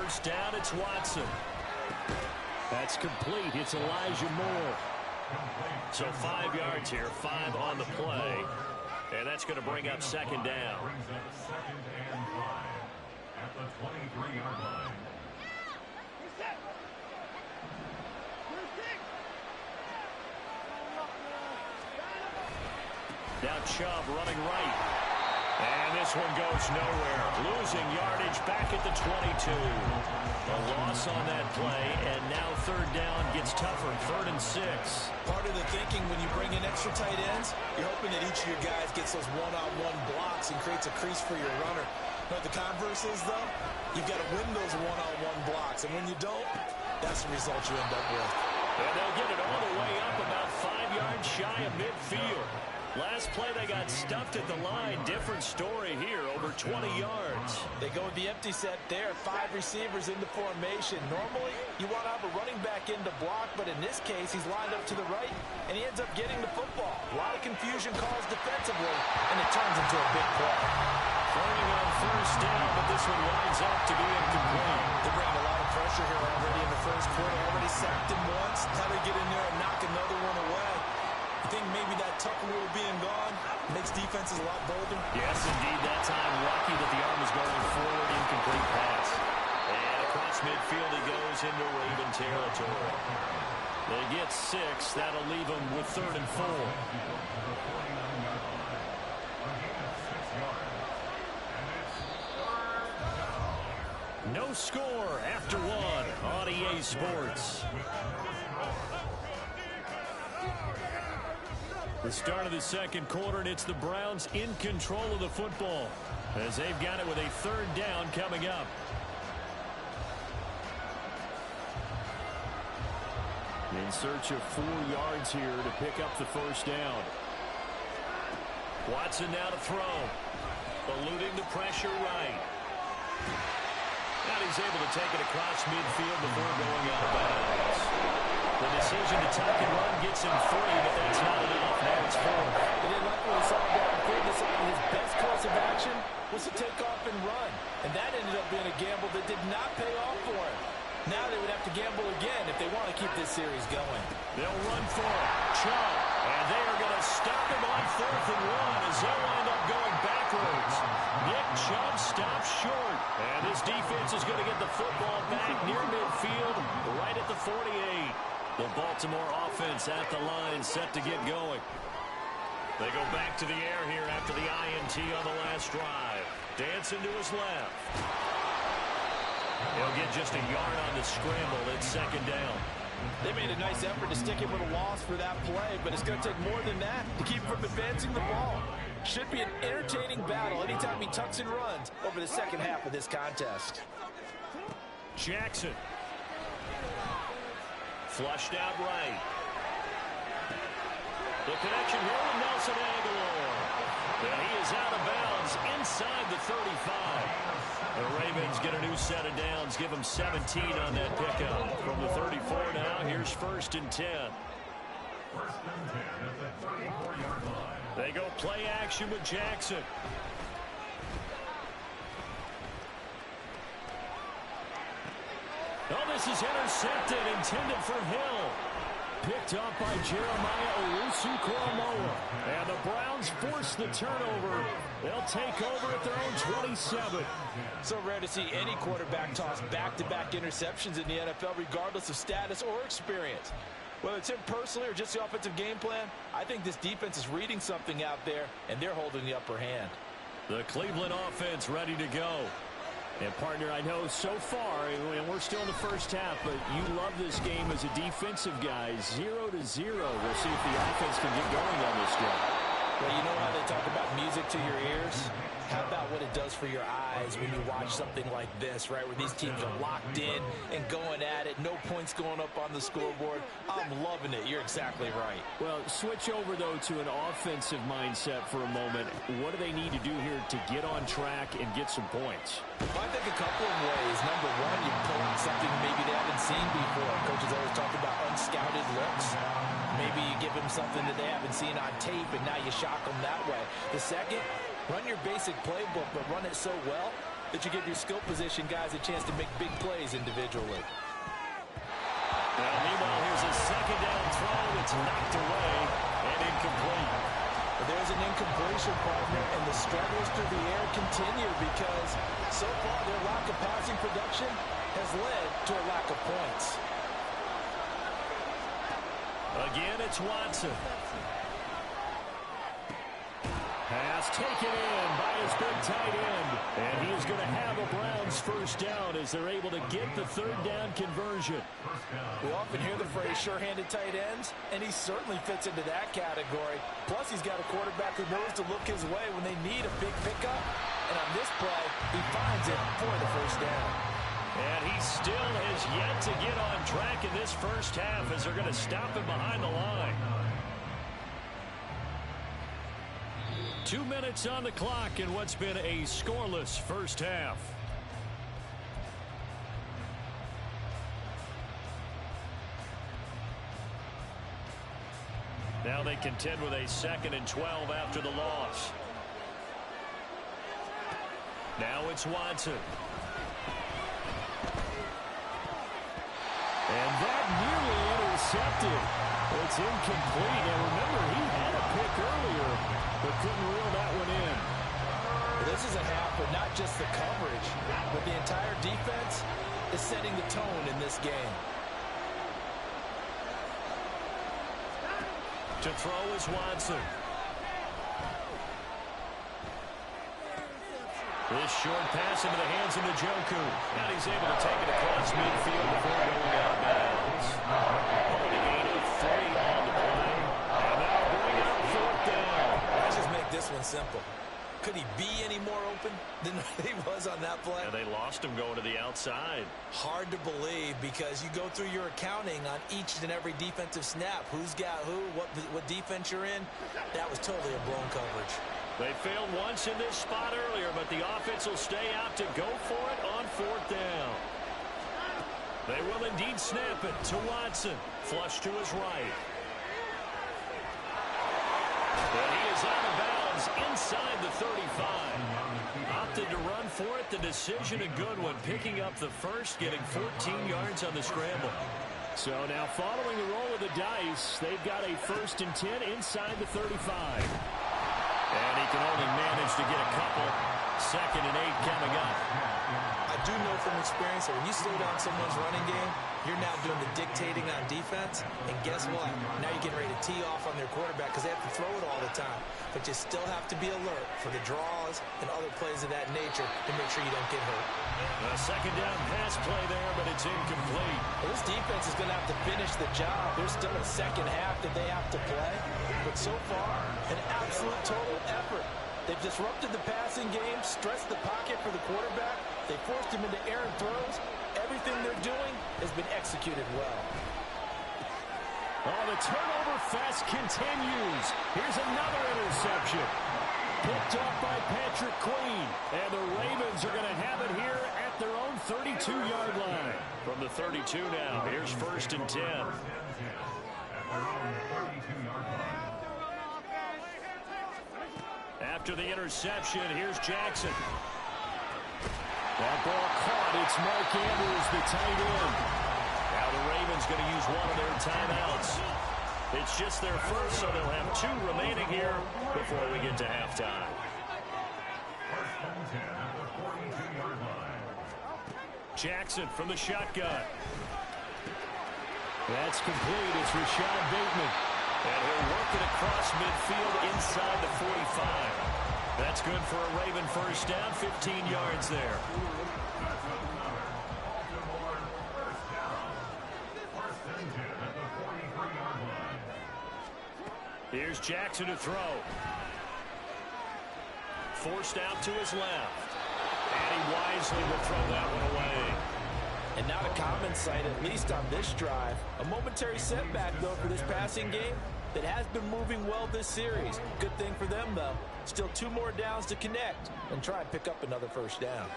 first down, it's Watson. That's complete. It's Elijah Moore. So 5 yards here, 5 on the play. And that's going to bring up second down. At the 23-yard line. Now Chubb running right. And this one goes nowhere. Losing yardage back at the 22. A loss on that play, and now third down gets tougher. 3rd and 6. Part of the thinking when you bring in extra tight ends, you're hoping that each of your guys gets those one-on-one blocks and creates a crease for your runner. But the converse is, though, you've got to win those one-on-one blocks. And when you don't, that's the result you end up with. And they'll get it all the way up about 5 yards shy of midfield. Last play, they got stuffed at the line. Different story here, over 20 yards. They go with the empty set there. 5 receivers into formation. Normally, you want to have a running back in to block, but in this case, he's lined up to the right, and he ends up getting the football. A lot of confusion caused defensively, and it turns into a big play. Throwing on first down, but this one winds up to be incomplete. They're bringing a lot of pressure here already in the first quarter. Already sacked him once. How they get in there and knock another one away. I think maybe that Tucker rule being gone makes defenses a lot bolder. Yes, indeed. That time, lucky that the arm was going forward. Incomplete pass. And across midfield he goes into Raven territory. They get 6. That'll leave them with 3rd and 4. No score after 1 on EA Sports. The start of the second quarter, and it's the Browns in control of the football as they've got it with a 3rd down coming up. In search of 4 yards here to pick up the first down. Watson now to throw. Eluding the pressure right. And he's able to take it across midfield before going out of bounds. The decision to tuck and run gets him 3, but that's not enough. Now it's 4. They didn't like what he saw downfield. Decided his best course of action was to take off and run. And that ended up being a gamble that did not pay off for him. Now they would have to gamble again if they want to keep this series going. They'll run for it. Chubb. And they are going to stop him on 4th and 1 as they'll wind up going backwards. Nick Chubb stops short. And this defense is going to get the football back near midfield, right at the 48. The Baltimore offense at the line, set to get going. They go back to the air here after the INT on the last drive. Dancing to his left. He'll get just a yard on the scramble. It's 2nd down. They made a nice effort to stick him with a loss for that play, but it's going to take more than that to keep him from advancing the ball. Should be an entertaining battle anytime he tucks and runs over the second half of this contest. Jackson. Flushed out right. The connection here with Nelson Aguilar. And he is out of bounds inside the 35. The Ravens get a new set of downs. Give them 17 on that pickup. From the 34 now, here's 1st and 10. They go play action with Jackson. Oh, this is intercepted, intended for Hill. Picked up by Jeremiah Owusu-Koramoah. And the Browns force the turnover. They'll take over at their own 27. So rare to see any quarterback toss back-to-back interceptions in the NFL, regardless of status or experience. Whether it's him personally or just the offensive game plan, I think this defense is reading something out there, and they're holding the upper hand. The Cleveland offense ready to go. And, partner, I know so far, and we're still in the first half, but you love this game as a defensive guy. 0-0. We'll see if the offense can get going on this drive. Well, you know how they talk about music to your ears? How about what it does for your eyes when you watch something like this, right, where these teams are locked in and going at it, no points going up on the scoreboard? I'm loving it. You're exactly right. Well, switch over, though, to an offensive mindset for a moment. What do they need to do here to get on track and get some points? I think a couple of ways. Number one, you pull out something maybe they haven't seen before. Coaches always talk about unscouted looks. Maybe you give them something that they haven't seen on tape, and now you shock them that way. The second, run your basic playbook, but run it so well that you give your skill position guys a chance to make big plays individually. Now, meanwhile, here's a second down throw that's knocked away and incomplete. There's an incompletion, partner, and the struggles through the air continue because so far their lack of passing production has led to a lack of points. Again, it's Watson. Pass taken in by his big tight end. And he is going to have a Browns first down as they're able to get the third down conversion. We often hear the phrase sure-handed tight ends, and he certainly fits into that category. Plus, he's got a quarterback who knows to look his way when they need a big pickup. And on this play, he finds it for the first down. And he still has yet to get on track in this first half as they're going to stop him behind the line. 2 minutes on the clock in what's been a scoreless first half. Now they contend with a 2nd and 12 after the loss. Now it's Watson. And that nearly intercepted. It's incomplete. And remember, he had a pick earlier, but couldn't reel that one in. This is a half, but not just the coverage, but the entire defense is setting the tone in this game. To throw is Watson. This short pass into the hands of Njoku. And he's able to take it across midfield before going out of bounds. Only a gain of 3 on the play. And now bring up 4th down. Let's just make this one simple. Could he be any more open than he was on that play? And they lost him going to the outside. Hard to believe because you go through your accounting on each and every defensive snap. Who's got who, what defense you're in. That was totally a blown coverage. They failed once in this spot earlier, but the offense will stay out to go for it on 4th down. They will indeed snap it to Watson. Flush to his right. And he is out of bounds inside the 35. Opted to run for it. The decision a good one. Picking up the first, getting 14 yards on the scramble. So now following the roll of the dice, they've got a 1st and 10 inside the 35. And he can only manage to get a couple. 2nd and 8 coming up. I do know from experience that when you slow down someone's running game, you're now doing the dictating on defense. And guess what? Now you're getting ready to tee off on their quarterback because they have to throw it all the time. But you still have to be alert for the draws and other plays of that nature to make sure you don't get hurt. A 2nd down pass play there, but it's incomplete. Well, this defense is going to have to finish the job. There's still a second half that they have to play. But so far, an absolute total effort. They've disrupted the passing game, stressed the pocket for the quarterback. They forced him into errant throws. Everything they're doing has been executed well. Oh, the turnover fest continues. Here's another interception. Picked up by Patrick Queen. And the Ravens are going to have it here at their own 32-yard line. From the 32 now, here's 1st and 10. After the interception, here's Jackson. That ball caught. It's Mark Andrews, the tight end. Now the Ravens going to use one of their timeouts. It's just their first, so they'll have 2 remaining here before we get to halftime. Jackson from the shotgun. That's complete. It's Rashad Bateman. And he'll work it across midfield inside the 45. That's good for a Raven first down, 15 yards there. Here's Jackson to throw. Forced out to his left. And he wisely will throw that one away. And not a common sight, at least on this drive. A momentary setback, though, for this passing game that has been moving well this series. Good thing for them, though. Still 2 more downs to connect and try and pick up another first down.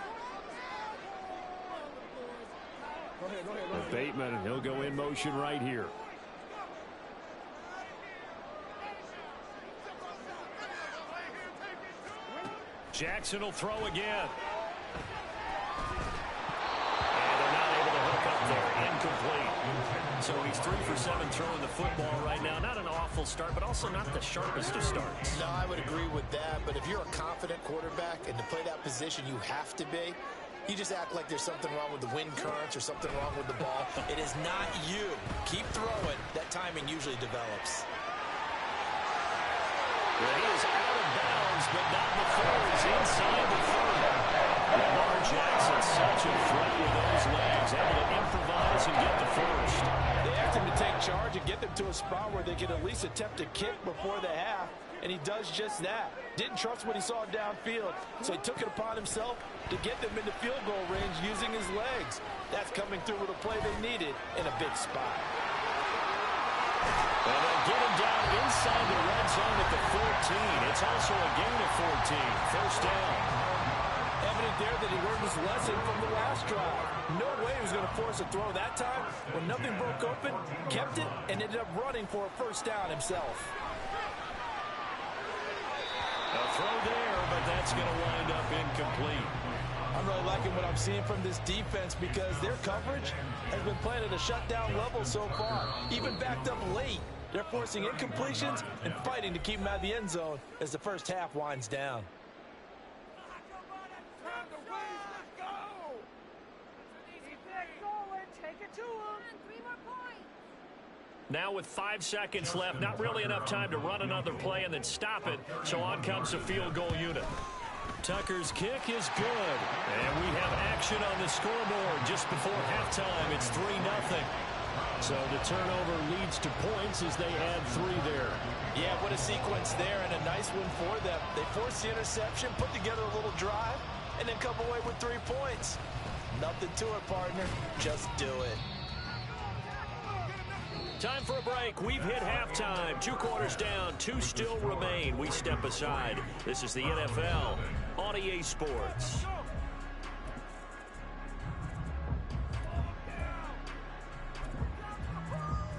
With Bateman, and he'll go in motion right here. Jackson will throw again. So he's 3 for 7 throwing the football right now. Not an awful start, but also not the sharpest of starts. No, I would agree with that. But if you're a confident quarterback and to play that position you have to be, you just act like there's something wrong with the wind currents or something wrong with the ball. It is not you. Keep throwing. That timing usually develops. Well, he is out of bounds, but not before he's inside the 30. Lamar Jackson, such a threat with those legs, able to improvise and get the first. They asked him to take charge and get them to a spot where they could at least attempt a kick before the half, and he does just that. Didn't trust what he saw downfield, so he took it upon himself to get them into field goal range using his legs. That's coming through with a play they needed in a big spot. And they'll get him down inside the red zone at the 14. It's also a gain of 14. First down. Evident there that he learned his lesson from the last drive. No way he was going to force a throw that time. When nothing broke open, kept it, and ended up running for a first down himself. A throw there, but that's going to wind up incomplete. I'm really liking what I'm seeing from this defense because their coverage has been playing at a shutdown level so far. Even backed up late, they're forcing incompletions and fighting to keep them out of the end zone as the first half winds down. Now with 5 seconds left, not really enough time to run another play and then stop it. So on comes the field goal unit. Tucker's kick is good. And we have action on the scoreboard just before halftime. It's 3-0. So the turnover leads to points as they add 3 there. Yeah, what a sequence there and a nice one for them. They forced the interception, put together a little drive, and then come away with 3 points. Nothing to it, partner. Just do it. Time for a break. We've hit halftime. 2 quarters down. 2 still remain. We step aside. This is the NFL on EA Sports.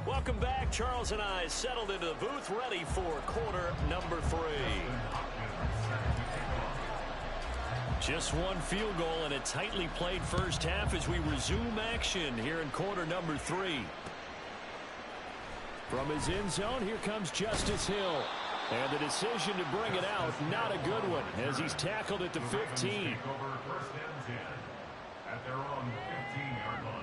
Welcome back. Charles and I settled into the booth, ready for quarter number 3. Just 1 field goal and a tightly played first half as we resume action here in quarter number 3. From his end zone, here comes Justice Hill. And the decision to bring it out, not a good one, as he's tackled at the 15. Take over first and 10 at their own 15-yard line.